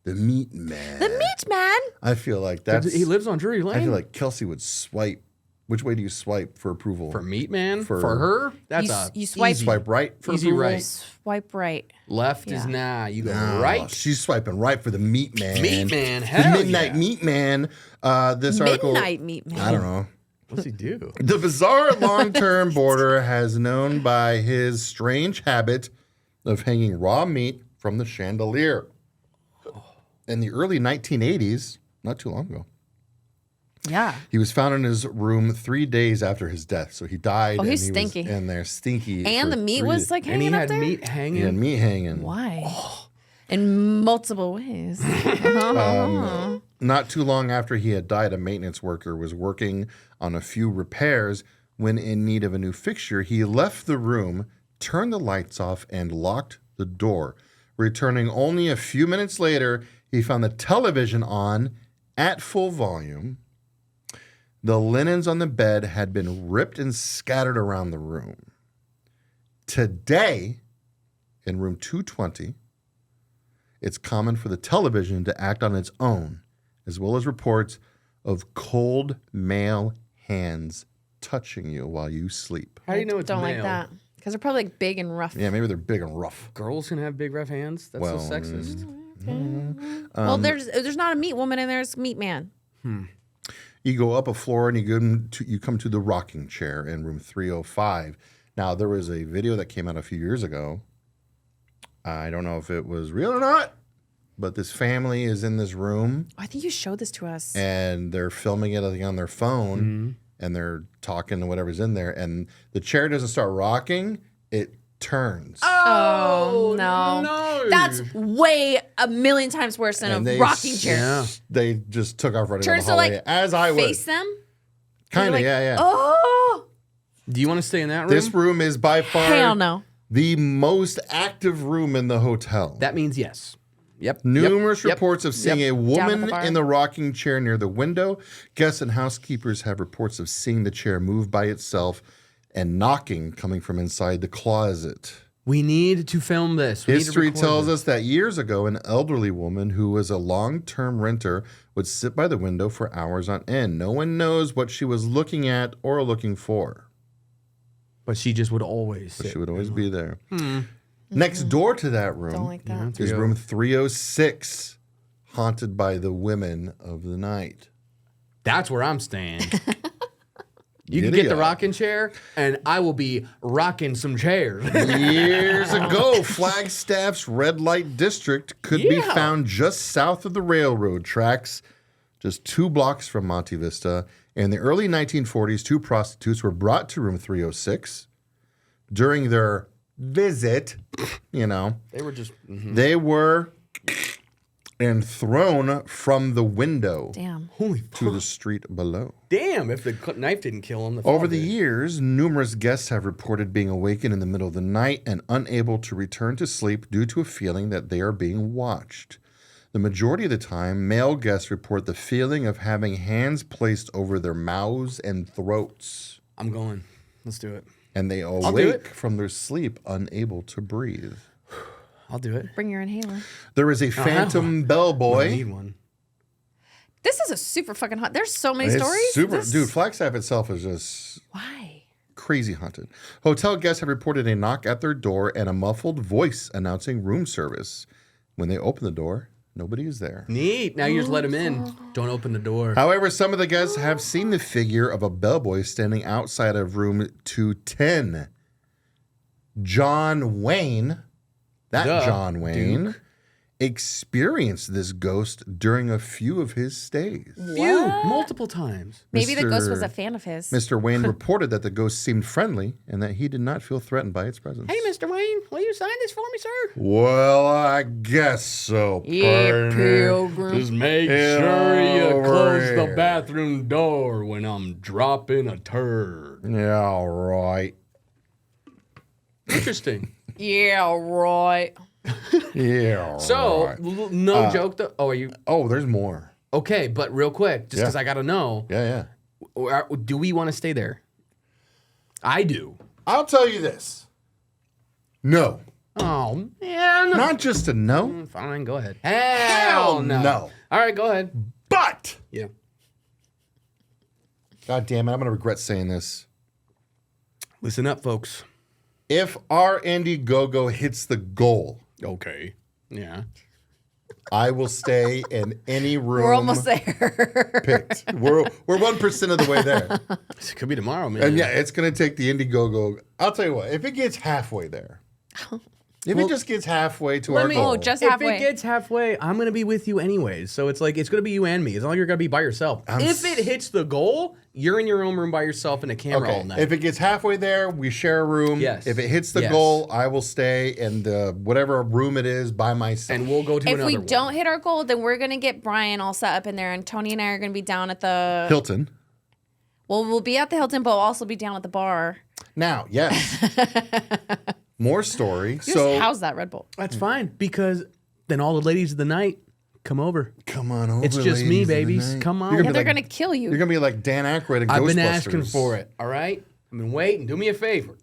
The Meat Man. The Meat Man. I feel like that's... He lives on Drury Lane. I feel like Kelsey would swipe. Which way do you swipe for approval? For Meat Man? For- For her? That's You swipe- easy. Swipe right for Easy approval? right. Swipe right. Left is Yeah. nah. You go No, right. she's swiping right for the Meat Man. Meat Man, The hell Midnight yeah. Meat Man. This article... Midnight Meat Man. I don't know. What's he do? The bizarre long-term boarder has known by his strange habit of hanging raw meat from the chandelier. In the early 1980s, not too long ago, Yeah. He was found in his room 3 days after his death. So he died. Oh, and he's he stinky. Was in there stinky. And for the meat 3 was like And he hanging up had there? meat hanging. He had meat hanging. Why? In multiple ways. Not too long after he had died, a maintenance worker was working on a few repairs. When in need of a new fixture, he left the room, turned the lights off, and locked the door. Returning only a few minutes later, he found the television on at full volume. The linens on the bed had been ripped and scattered around the room. Today, in room 220, it's common for the television to act on its own, as well as reports of cold male hands touching you while you sleep. How do you know it's Don't male? like that. Because they're probably like big and rough. Yeah, maybe they're big and rough. Girls can have big rough hands. That's Well, so sexist. Well, there's not a meat woman and there's meat man. You go up a floor and you come to the rocking chair in room 305. Now, there was a video that came out a few years ago. I don't know if it was real or not, but this family is in this room Oh, I think you showed this to us. and they're filming it, I think, on their phone and they're talking to whatever's in there. And the chair doesn't start rocking, it turns. Oh, no. That's way a million times worse than And a they rocking chair. Yeah. They just took off running down Turns the to hallway, like as I would. face them. Kind of, Like, yeah. Oh, Do you want to stay in that room? This room is by far hell no. the most active room in the hotel. That means yes. Yep. Numerous Yep. reports of seeing a Down at woman the bar. in the rocking chair near the window. Guests and housekeepers have reports of seeing the chair move by itself and knocking coming from inside the closet. We need to film this. We need to History record tells this. us that years ago, an elderly woman who was a long-term renter would sit by the window for hours on end. No one knows what she was looking at or looking for, But she just would always but sit. she would always be there. Next door to that Don't room like that. is room 306, haunted by the women of the night. That's where I'm staying. You can Giddy get the up. rocking chair, and I will be rocking some chairs. Years ago, Flagstaff's red light district could be Yeah. found just south of the railroad tracks, just 2 blocks from Monte Vista. In the early 1940s, 2 prostitutes were brought to room 306 during their visit. They were just. They were and thrown from the window Damn. Holy to the street below. damn! If the knife didn't kill him, the Over fall the did. years, numerous guests have reported being awakened in the middle of the night and unable to return to sleep due to a feeling that they are being watched. The majority of the time, male guests report the feeling of having hands placed over their mouths and throats, I'm going. Let's do it. and they do awake it. from their sleep unable to breathe. I'll do it. Bring your inhaler. There is a have phantom I need bellboy. one. This is a super fucking hot. There's so many It's stories. super, This- dude. Flagstaff itself is just Why? crazy haunted. Hotel guests have reported a knock at their door and a muffled voice announcing room service. When they open the door, nobody is there. Neat. Now you just let him in. Don't open the door. However, some of the guests have seen the figure of a bellboy standing outside of room 210. John Wayne, that Duh, John Wayne, Duke. experienced this ghost during a few of his stays. Phew, multiple times. Maybe the ghost was Mr. a fan of his. Mr. Wayne reported that the ghost seemed friendly and that he did not feel threatened by its presence. Hey, Mr. Wayne, will you sign this for me, sir? Well, I guess so, Yeah, partner. pilgrim. Just make Get sure you over close the here. bathroom door when I'm dropping a turd. Yeah, all right. Interesting. Yeah, right. Yeah, all So, right. no joke though. Oh, are you Oh, there's more. okay? But real quick, just Yeah. because I gotta know, Yeah. do we want to stay there? I do. I'll tell you this. No. Oh man. Not just a no, Fine, go ahead. Hell no. no. All right, go ahead. but Yeah. God damn it, I'm going to regret saying this. Listen up, folks. If our IndieGoGo hits the goal, Okay. Yeah. I will stay in any room We're almost there. picked. We're 1% of the way there. It could be tomorrow, man. And yeah, it's going to take the IndieGoGo. I'll tell you what, if it gets halfway there, If it just gets halfway to our goal. Oh, just If halfway. it gets halfway, I'm gonna be with you anyways. So it's like it's gonna be you and me. As long as you're gonna be by yourself. If it hits the goal, you're in your own room by yourself in a camera all night. If it gets halfway there, we share a room. Yes. If it hits the Yes. goal, I will stay in the whatever room it is by myself. and we'll go to if another we one. don't hit our goal, then we're gonna get Brian all set up in there, and Tony and I are gonna be down at the Hilton. Well, we'll be at the Hilton, but we'll also be down at the bar. Now, yes. More story. Just So how's that Red Bull? That's fine because then all the ladies of the night come over. come on over. It's just me, ladies of the babies. night. Come on. You're Yeah, gonna they're be like, gonna kill you. You're gonna be like Dan Aykroyd in I've Ghostbusters. been asking for it. All right. I've been waiting. Do me a favor.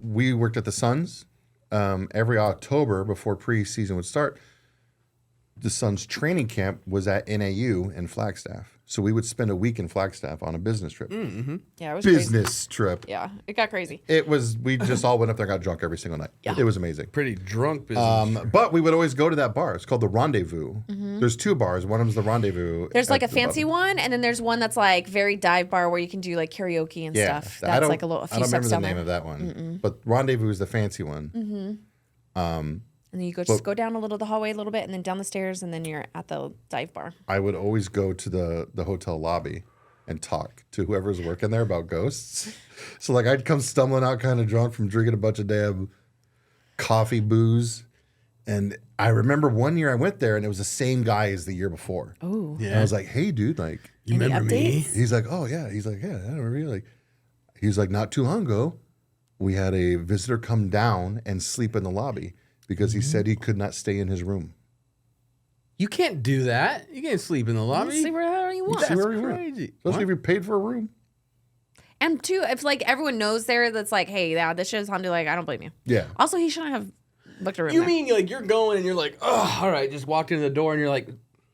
We worked at the Suns every October before preseason would start. The Suns training camp was at NAU in Flagstaff. So we would spend a week in Flagstaff on a business trip. Yeah, it was crazy. Business trip. Yeah, it got crazy. It was, we just all went up there and got drunk every single night. It was amazing. Pretty drunk business. But we would always go to that bar. It's called the Rendezvous. There's two bars. One of them's the Rendezvous. There's like a at the fancy bottom. one, and then there's one that's like very dive bar where you can do like karaoke and Yeah, stuff. I That's don't- like a I few don't remember steps the down name there. of that one. But Rendezvous is the fancy one. And then you go down a little the hallway a little bit, and then down the stairs, and then you're at the dive bar. I would always go to the hotel lobby and talk to whoever's working there about ghosts. So like I'd come stumbling out kind of drunk from drinking a bunch of damn coffee booze. And I remember one year I went there and it was the same guy as the year before. Oh, And I was like, hey dude, like You Any remember me? updates? he's like, oh yeah. He's like, yeah, I don't remember you. Like he's like, not too long ago, we had a visitor come down and sleep in the lobby because he said he could not stay in his room. You can't do that. You can't sleep in the lobby. see where the hell you want. That's where you want. crazy. Especially if you paid for a room. And two, if like everyone knows there, that's like, hey, yeah, this shit is haunted. Like, I don't blame you. Yeah. Also, he shouldn't have booked a room. You there. mean like you're going and you're like, oh, all right, just walked in the door and you're like,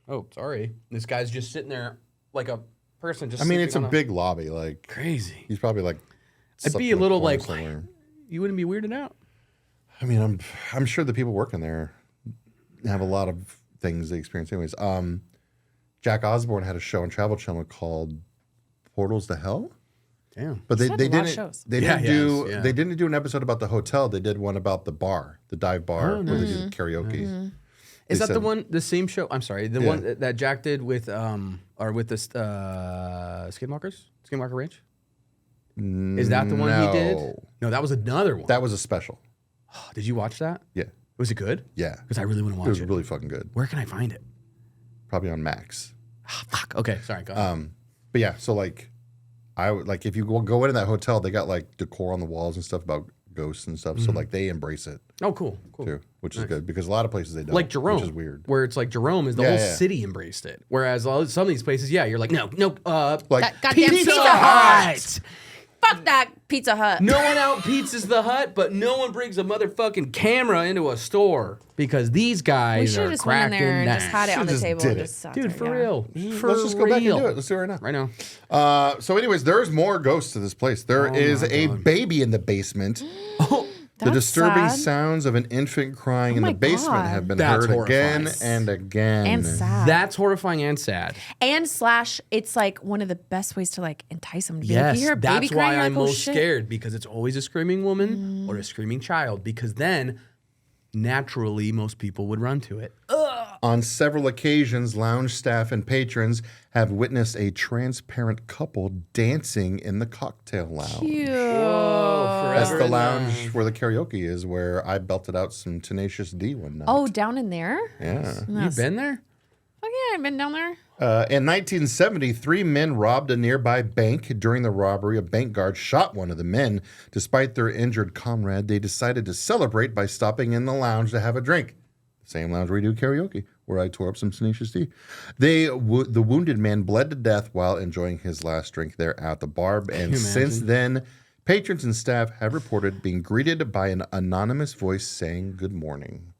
oh, sorry. This guy's just sitting there like a person just I mean, it's a sleeping on big lobby. Like crazy. he's probably like. I'd slept be in a little corner like, somewhere. you wouldn't be weirded out. I mean, I'm sure the people working there have a lot of things they experience anyways. Jack Osborne had a show on Travel Channel called Portals to Hell, Damn. but He's had a lot of shows. they Yeah, didn't he do has, yeah. they didn't do an episode about the hotel. They did one about the bar, the dive bar Oh, where they nice. did karaoke. Is They that the said- one, the same show? I'm sorry, the Yeah. one that Jack did with, or with the Skinwalkers? Skinwalker Ranch? Is that the one he did? No. No, that was another one. That was a special. Did you watch that? Yeah, Was it good? yeah, Because I really want to it watch was it. really fucking good. Where can I find it? Probably on Max. Fuck. Okay, sorry. Go ahead. But yeah, so like, I would like if you go into that hotel, they got like decor on the walls and stuff about ghosts and stuff. So like they embrace it Oh, cool. Cool. too, which is good because a lot of places they don't. Like Jerome, which is weird. where it's like Jerome is the Yeah, whole yeah. city embraced it. Whereas some of these places, yeah, you're like, no, Like Goddamn Pizza Hut. Fuck that Pizza Hut. No one out pizzas the hut, but no one brings a motherfucking camera into a store because these we guys should are have just went in cracking there and just had it on the Should've table just and did just sat Dude, there, for yeah. real. For let's just go back and do real. it. Let's do it right now. Right now. So, anyways, there's more ghosts to this place. There is my a God. baby in the basement. The That's disturbing sad. sounds of an infant crying in my the basement God. have been That's heard again horrifying. and again. And sad. That's horrifying and sad. And slash, it's like one of the best ways to like entice them to be like, Yes, you hear a baby that's crying, why you're I'm like, oh, most shit. scared because it's always a screaming woman or a screaming child because then naturally most people would run to it. On several occasions, lounge staff and patrons have witnessed a transparent couple dancing in the cocktail lounge. Cute. That's Forever the in lounge where the karaoke is, where I belted out some Tenacious D one night. Oh, down in there? yeah. You been there? Oh yeah, I've been down there. In 1970, 3 men robbed a nearby bank. During the robbery, a bank guard shot one of the men. Despite their injured comrade, they decided to celebrate by stopping in the lounge to have a drink. Same lounge where we do karaoke, where I tore up some Tenacious D. The wounded man bled to death while enjoying his last drink there at the bar. And you since imagine? then, patrons and staff have reported being greeted by an anonymous voice saying good morning.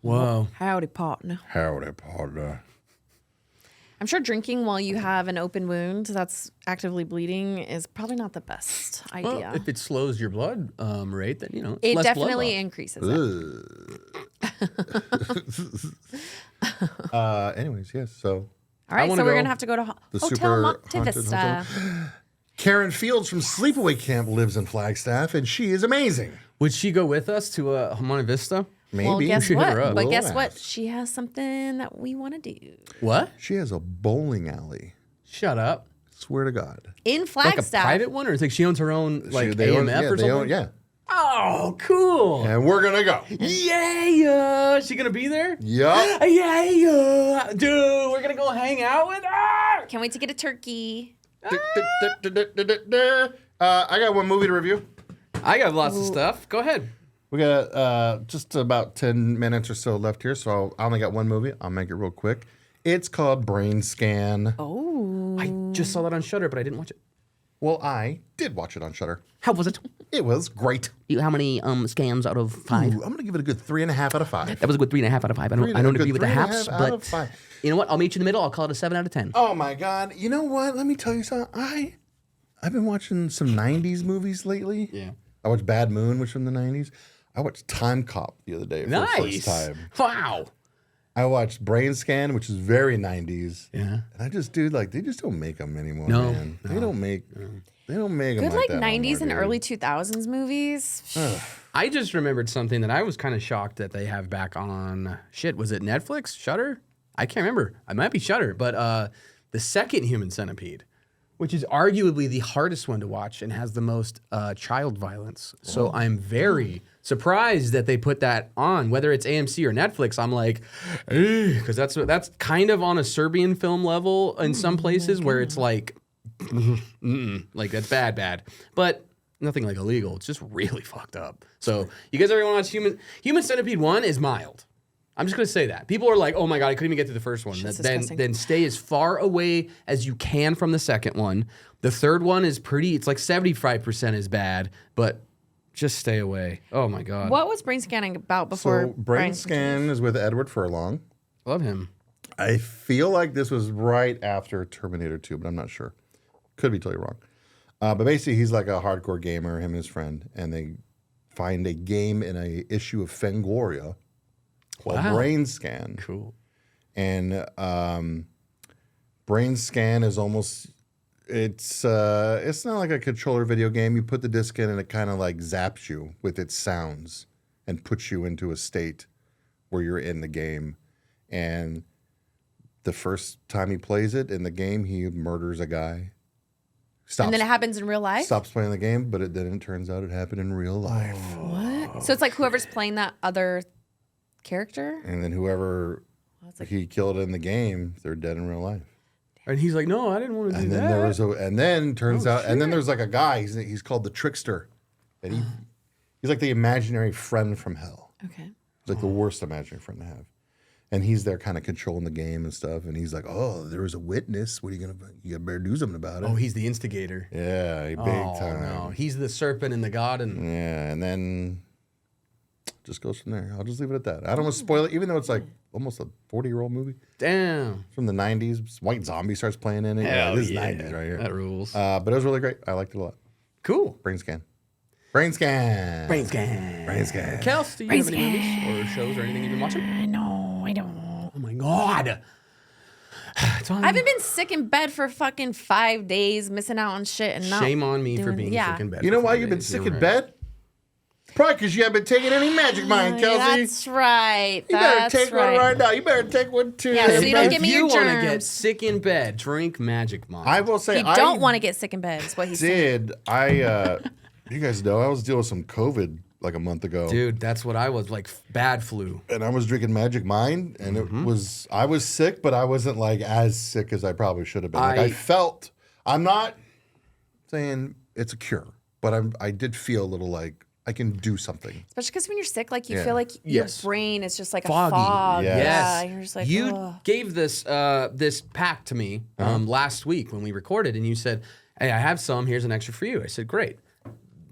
Whoa. Howdy, partner. Howdy, partner. I'm sure drinking while you have an open wound that's actively bleeding is probably not the best Well, idea. if it slows your blood rate, then, you know, it's It less definitely blood loss. increases it. Anyways, yes, so... All right, wanna so we're go going to have to go to The Hotel super Monte haunted Vista. hotel. Karen Fields from Sleepaway Camp lives in Flagstaff, and she is amazing. Would she go with us to Monte Vista? Maybe. Well, guess should hit her what? up. But We'll guess what? ask. She has something that we want to do What? She has a bowling alley. Shut up. Swear to God. in Like a Flagstaff. private one, or it's like she owns her own like They own- AMF yeah, or they something? own- yeah. Oh, cool. And we're going to go. Yeah. She gonna be there? Yup. Yeah. Dude, we're gonna go hang out with her. Can't wait to get a turkey. I got one movie to review. I got lots of stuff. Go ahead. We got just about 10 minutes or so left here, so I only got one movie. I'll make it real quick. It's called Brain Scan. Oh. I just saw that on Shudder, but I didn't watch it. Well, I did watch it on Shudder. How was it? It was great. How many scans out of 5? Ooh, I'm going to give it a good 3.5 out of 5. That was a good 3.5 out of 5. I Three- don't good agree with the 3.5 halves, out of but 5. you know what? I'll meet you in the middle. I'll call it a 7 out of 10. Oh my God! You know what? Let me tell you something. I've been watching some '90s movies lately. Yeah. I watched Bad Moon, which from the '90s. I watched Time Cop the other day for the first time. Wow. I watched Brain Scan, which is very '90s. Yeah. And I just, dude, like they just don't make them anymore, No, man. They don't make them Good like like that 90s no and more, early dude. 2000s movies. I just remembered something that I was kind of shocked that they have back on, was it Netflix? Shudder? I can't remember. I might be Shudder, but the second Human Centipede, which is arguably the hardest one to watch and has the most child violence. So I'm very surprised that they put that on, whether it's AMC or Netflix. I'm like, because that's kind of on a Serbian film level in some places where it's like, like that's bad, but nothing like illegal. It's just really fucked up. So you guys ever want to watch Human Centipede 1 is mild. I'm just gonna say that. People are like, oh my God, I couldn't even get to the first one. Shit's Then disgusting. stay as far away as you can from the second one. The third one is it's like 75% is bad, but just stay away. Oh my God. What was brain scanning about before? So Brain Scan is with Edward Furlong. Love him. I feel like this was right after Terminator 2, but I'm not sure. Could be totally wrong. But basically, he's like a hardcore gamer, him and his friend, and they find a game in a issue of Fangoria called Wow. Brain Scan. Cool. And Brain Scan is almost it's not like a controller video game. You put the disc in and it kind of like zaps you with its sounds and puts you into a state where you're in the game. And the first time he plays it in the game, he murders a guy. And then it happens in real life? Stops playing the game, but then it turns out it happened in real life. What? So it's like whoever's playing that other character? And then whoever he killed in the game, they're dead in real life. And he's like, no, I didn't want to do And then that. there was and then there's like a guy. He's called the Trickster, and he's like the imaginary friend from hell. Okay. He's like the worst imaginary friend to have, and he's there kind of controlling the game and stuff. And he's like, oh, there was a witness. What are you gonna? You better do something about it. Oh, he's the instigator. Yeah, big time. No. He's the serpent and the god. And Yeah, and then just goes from there. I'll just leave it at that. I don't want to spoil it, even though it's like almost a 40-year-old movie damn. from the 90s. White Zombie starts playing in it. Hell this is yeah. 90s right here. That rules. But it was really great. I liked it a lot. Cool. Brain Scan. Brain Scan. Brain scan. Brain Scan. Kels, do you have any movies or shows or anything you've been watching? No, I don't. Oh my God. It's on. I haven't been sick in bed for fucking 5 days, missing out on shit and not. Shame on me for doing- being yeah. sick in bed. You know for why 5 you've been days. sick You're in right. bed? Probably because you haven't been taking any Magic Mind, Kelsey. That's right. You better That's take right. one right now. You better take one too. Yeah, so you don't If get me you your want to get germs. sick in bed, drink Magic Mind. I will say You I don't want to get sick in bed, is what he's saying. did. You guys know I was dealing with some COVID like a month ago. Dude, that's what I was like. Bad flu. And I was drinking Magic Mind, and I was sick, but I wasn't like as sick as I probably should have been. Like, I felt. I'm not saying it's a cure, but I did feel a little like I can do something. Especially because when you're sick, like you Yeah. feel like Yes. your brain is just like Foggy. a fog. Yes. Yeah, you're just like, You ugh. gave this this pack to me last week when we recorded, and you said, "Hey, I have some. Here's an extra for you." I said, "Great."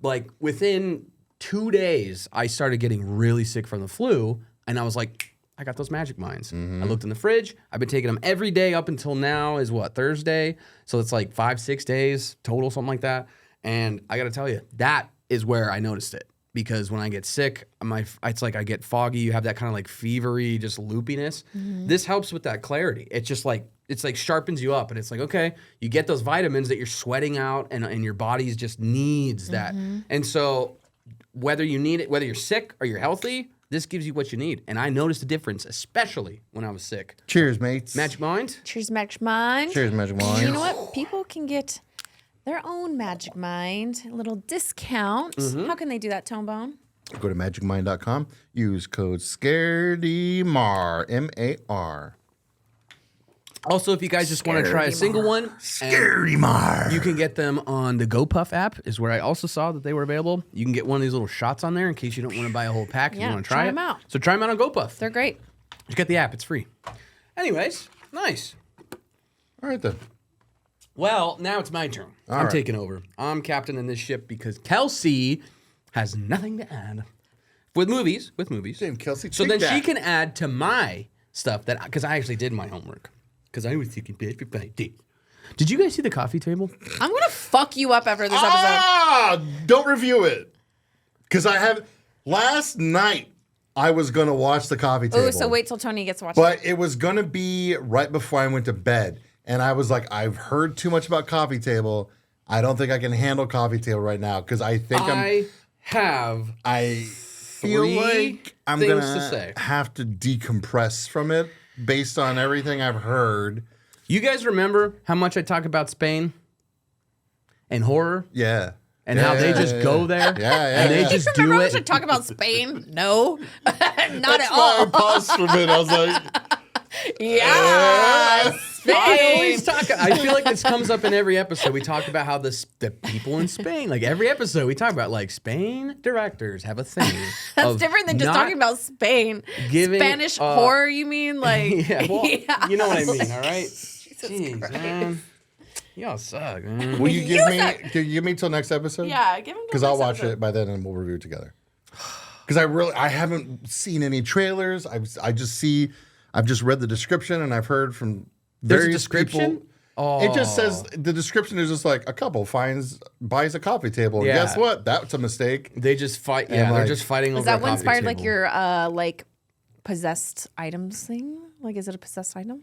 Like within 2 days, I started getting really sick from the flu, and I was like, "I got those Magic Minds." I looked in the fridge. I've been taking them every day up until now. Is what, Thursday? So it's like 5-6 days total, something like that. And I got to tell you, that is where I noticed it. Because when I get sick, it's like I get foggy. You have that kind of like fevery, just loopiness. This helps with that clarity. It's just like, it's like sharpens you up. And it's like, okay, you get those vitamins that you're sweating out and your body's just needs that. And so whether you need it, whether you're sick or you're healthy, this gives you what you need. And I noticed a difference, especially when I was sick. Cheers, mates. Magic Mind? Cheers, Magic Mind. Cheers, Magic Mind. You know what? People can get their own Magic Mind, a little discount. How can they do that, Tonebone? Go to magicmind.com. Use code SCAREDYMAR, M-A-R. Also, if you guys just want to try a single one, SCAREDYMAR. you can get them on the GoPuff app, is where I also saw that they were available. You can get one of these little shots on there in case you don't want to buy a whole pack and you Yeah, want to try try it. them out. So try them out on GoPuff. They're great. Just get the app. It's free. Anyways, nice. All right, then. Well, now it's my turn. I'm right. taking over. I'm captaining this ship because Kelsey has nothing to add with movies. Damn, Kelsey, So take then she that. can add to my stuff that because I actually did my homework because I was thinking bad for Friday. Did you guys see the coffee table? I'm going to fuck you up after this episode. Ah, don't review it. Because last night, I was going to watch the coffee table. Oh, so wait till Tony gets to watch it. But it was going to be right before I went to bed. And I was like, I've heard too much about coffee table. I don't think I can handle coffee table right now. Because I think I feel three like I'm things going to say. to have to decompress from it based on everything I've heard. You guys remember how much I talk about Spain and horror? Yeah. And how they just go there and they just do Remember I it. should talk about Spain? No, not at That's all. why I paused for a minute. I was like, Yeah, I always Spain. talk. I feel like this comes up in every episode. We talk about how the people in Spain, like every episode, we talk about like Spain directors have a thing. That's of different than just not talking about Spain. giving, Spanish horror, you mean? Like, Yeah, well, yeah. you know what I mean, all right? Jesus Jeez, Christ. man. Y'all suck, man. will you give me? suck. Can you give me till next episode? Yeah, give him. Because I'll watch it by then and we'll review it together. Because I haven't seen any trailers. I've just read the description and I've heard from There's a various description? people. It just says the description is just like a couple buys a coffee table. And Yeah. guess what? That's a mistake. They just fight. Yeah, And, they're like- just fighting over Is that a what coffee inspired like table. your like possessed items thing? Like, is it a possessed item?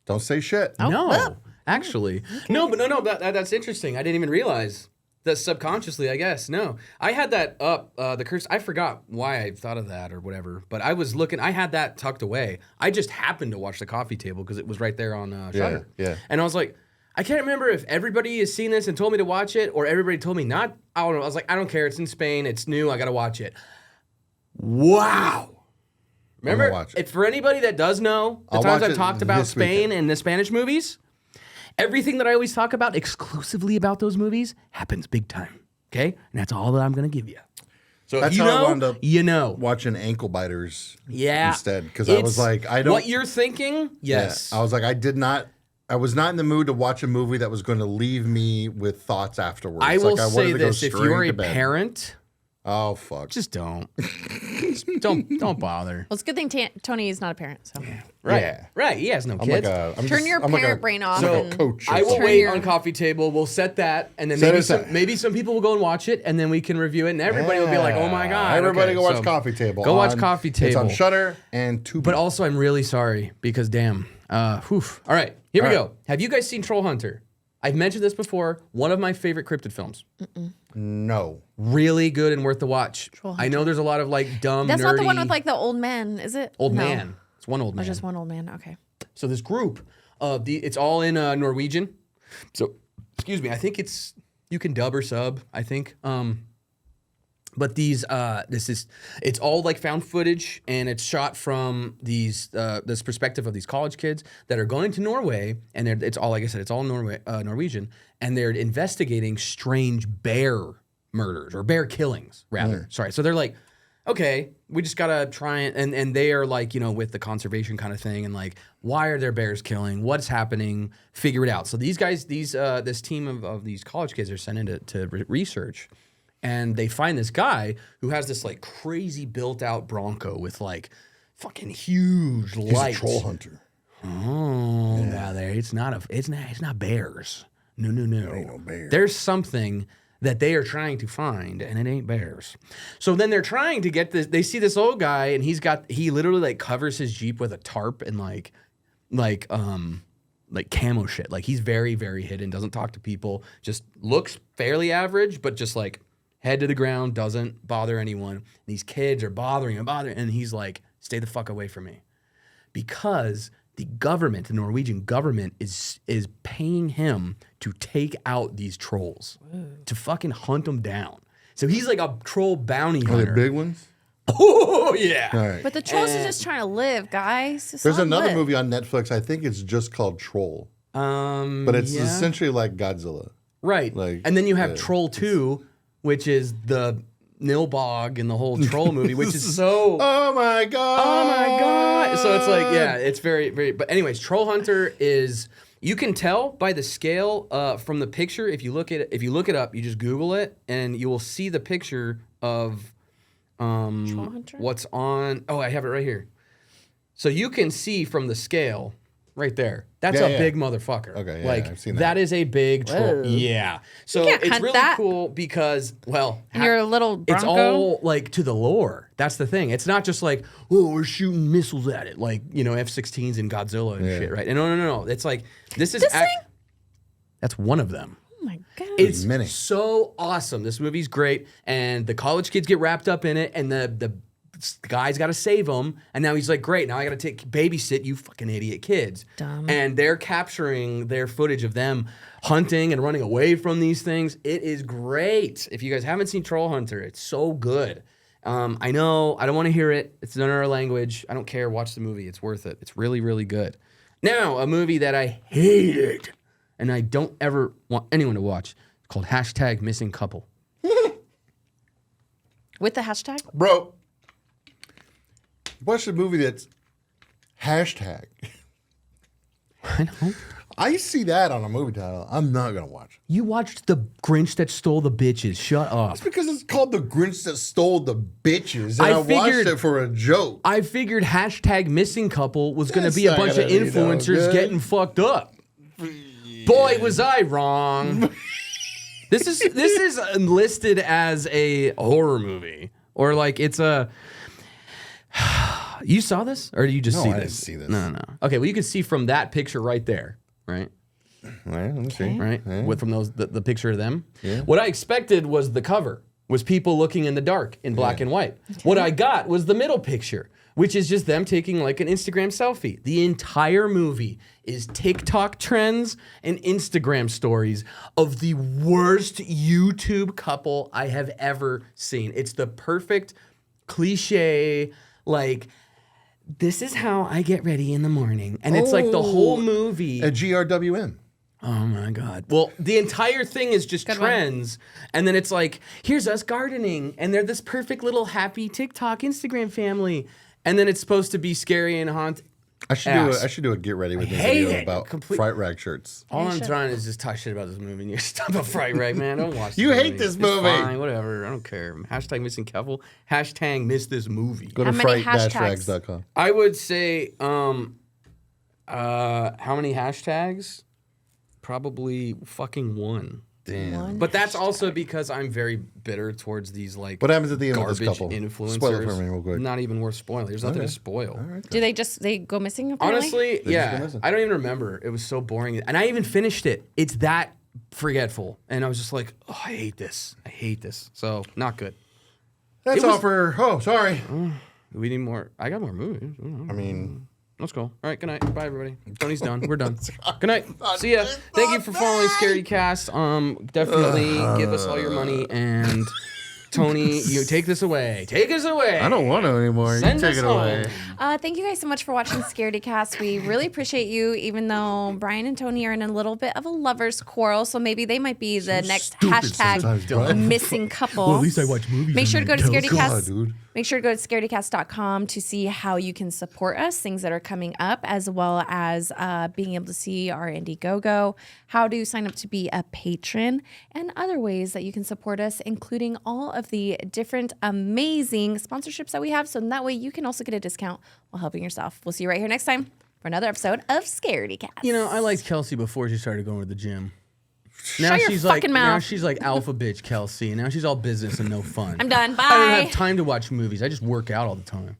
Don't say shit. Oh, No, well. actually, no. But no. That's interesting. I didn't even realize that subconsciously. I guess no. I had that up. The curse. I forgot why I thought of that or whatever. But I was looking. I had that tucked away. I just happened to watch the coffee table because it was right there on Shudder. yeah. And I was like, I can't remember if everybody has seen this and told me to watch it, or everybody told me not. I don't know. I was like, I don't care. It's in Spain. It's new. I gotta watch it. Wow. Remember, watch it. if for anybody that does know, the I'll times watch I've it talked about this Spain weekend. and the Spanish movies, everything that I always talk about exclusively about those movies happens big time. Okay? And that's all that I'm going to give you. So That's if you how I know, wound up you know. Watching Ankle Biters Yeah. instead. Because I was like, I don't. What you're thinking, yes. Yeah, I was like, I was not in the mood to watch a movie that was going to leave me with thoughts afterwards. I will like, say wanted to go this. If straight you are a to bed. parent, Oh, fuck. just don't. Just don't bother. Well, it's a good thing Tony is not a parent. So Right. Yeah. Right. He has no I'm kids. turn your parent brain off. I'm like a and coach. or I will something. wait your- on coffee table. We'll set that, and then Set it aside. maybe some people will go and watch it, and then we can review it, and everybody will be like, "Oh my god!" Everybody Okay, go watch so Coffee Table. Go watch Coffee It's on Table. Shudder and Tubi. But also, I'm really sorry because damn. Whew. All right, here we All go. right. Have you guys seen Troll Hunter? I've mentioned this before. One of my favorite cryptid films. no. Really good and worth the watch. Troll I know there's a lot of like dumb, that's nerdy not the one with like the old man, is it? old No. man. It's one old Or man. just one old man. Okay. So this group of it's all in Norwegian. So excuse me, I think you can dub or sub, I think. But it's all like found footage, and it's shot from this perspective of these college kids that are going to Norway, and it's all, like I said, it's all Norwegian, and they're investigating strange bear murders or bear killings rather. Sorry, so they're like, okay, we just gotta try and they are like, with the conservation kind of thing, and like, why are there bears killing? What's happening? Figure it out. So these guys, this team of these college kids are sent in to research, and they find this guy who has this like crazy built out Bronco with like fucking huge He's lights. a troll hunter. Oh, wow, there it's not bears. No. Ain't no bear. There's something that they are trying to find, and it ain't bears. So then they're trying to get this. They see this old guy, and he literally like covers his Jeep with a tarp and like camo shit. Like he's very, very hidden, doesn't talk to people, just looks fairly average, but just like head to the ground, doesn't bother anyone. These kids are bothering him, and he's like, stay the fuck away from me. Because the government, the Norwegian government, is paying him to take out these trolls, to fucking hunt them down. So he's like a troll bounty Are hunter. they big ones? Oh, yeah. All right. But the trolls are just trying to live, guys. Just There's let 'em another live. movie on Netflix. I think it's just called Troll. But it's yeah. essentially like Godzilla. Right. Like, and then you have yeah, Troll 2, which is the Nilbog and the whole troll movie, which is so... Oh my god! Oh my god! So it's like, yeah, it's very, very. But anyways, Troll Hunter is. You can tell by the scale from the picture. If you look at it, if you look it up, you just Google it, and you will see the picture of Troll Hunter? what's on. Oh, I have it right here. So you can see from the scale right there. That's Yeah, a yeah. big motherfucker. Okay, yeah, like I've seen that that. is a big troll. Whoa. Yeah. So can't it's hunt really that. cool because, well, Your little it's Bronco? all like to the lore. That's the thing. It's not just like, oh, we're shooting missiles at it, like, you know, F-16s and Godzilla and Yeah. shit, right? And no. It's like this is This thing? that's one of them. Oh my god. It's many. so awesome. This movie's great, and the college kids get wrapped up in it, and the guy's got to save them, and now he's like, great, now I got to babysit you fucking idiot kids. Dumb. And they're capturing their footage of them hunting and running away from these things. It is great. If you guys haven't seen Troll Hunter, it's so good. I know, I don't want to hear it. It's in our language. I don't care. Watch the movie. It's worth it. It's really, really good. Now, a movie that I hated, and I don't ever want anyone to watch, it's called #MissingCouple. With the hashtag? Bro, watch a movie that's hashtag. I know. I see that on a movie title. I'm not gonna watch it. You watched The Grinch That Stole the Bitches. Shut up. It's because it's called The Grinch That Stole the Bitches, and I I watched figured- it for a joke. I figured #MissingCouple was going to That's be a not bunch of gonna be no influencers good. getting fucked up. Boy, was I wrong. This is listed as a horror movie, or like it's a. You saw this, or did you just No, see I this? didn't see this. No. Okay, well you can see from that picture right there, right? All right, let me see. Right? Yeah. With from those the picture of them. Yeah. What I expected was the cover, was people looking in the dark in black and white. What I got was the middle picture, which is just them taking like an Instagram selfie. The entire movie is TikTok trends and Instagram stories of the worst YouTube couple I have ever seen. It's the perfect cliche, like, this is how I get ready in the morning. And it's like the whole movie. At GRWM. Oh my God. Well, the entire thing is just Good one. trends. And then it's like, here's us gardening. And they're this perfect little happy TikTok Instagram family. And then it's supposed to be scary and haunt. I should do a get ready with me hate video it. about Complete- fright rag shirts. All I'm should. trying is just talk shit about this movie. And you're stop a fright rag, man. Don't watch You this hate movie. this It's movie. Fine, whatever. I don't care. #MissingCouple. #miss this movie. Go to How many hashtags? fright-rags.com. I would say, how many hashtags? Probably fucking one. Damn. One. But that's also because I'm very bitter towards these like What happens at the end of garbage this couple? influencers. Spoil it for me real quick. Not even worth spoiling. There's nothing to spoil. All right. Do they go missing apparently? Honestly, just go yeah. missing. I don't even remember. It was so boring. And I even finished it. It's that forgetful. And I was just like, oh, I hate this. I hate this. So, not good. That's It was- all for. Oh, sorry. We need more. I got more movies. I mean, Let's go. All right, good night. Bye, everybody. Tony's done. We're done. Good night. See ya. Thank you for following Scaredycast. Definitely give us all your money. And Tony, you take this away. Take us away. I don't want to anymore. Send you take us it away. home. Thank you guys so much for watching Scaredycast. We really appreciate you, even though Brian and Tony are in a little bit of a lover's quarrel, so maybe they might be the next stupid sometimes, hashtag Brian. missing couple. Well, at least I watch movies. Make sure to go to God, Scaredycast. dude. Make sure to go to scaredycast.com to see how you can support us, things that are coming up, as well as being able to see our IndieGoGo, how to sign up to be a patron, and other ways that you can support us, including all of the different amazing sponsorships that we have. So that way you can also get a discount while helping yourself. We'll see you right here next time for another episode of Scaredycast. You know, I liked Kelsey before she started going to the gym. Shut your she's fucking now mouth. she's like alpha bitch Kelsey. Now she's all business and no fun. I'm done. I don't Bye. have time to watch movies. I just work out all the time.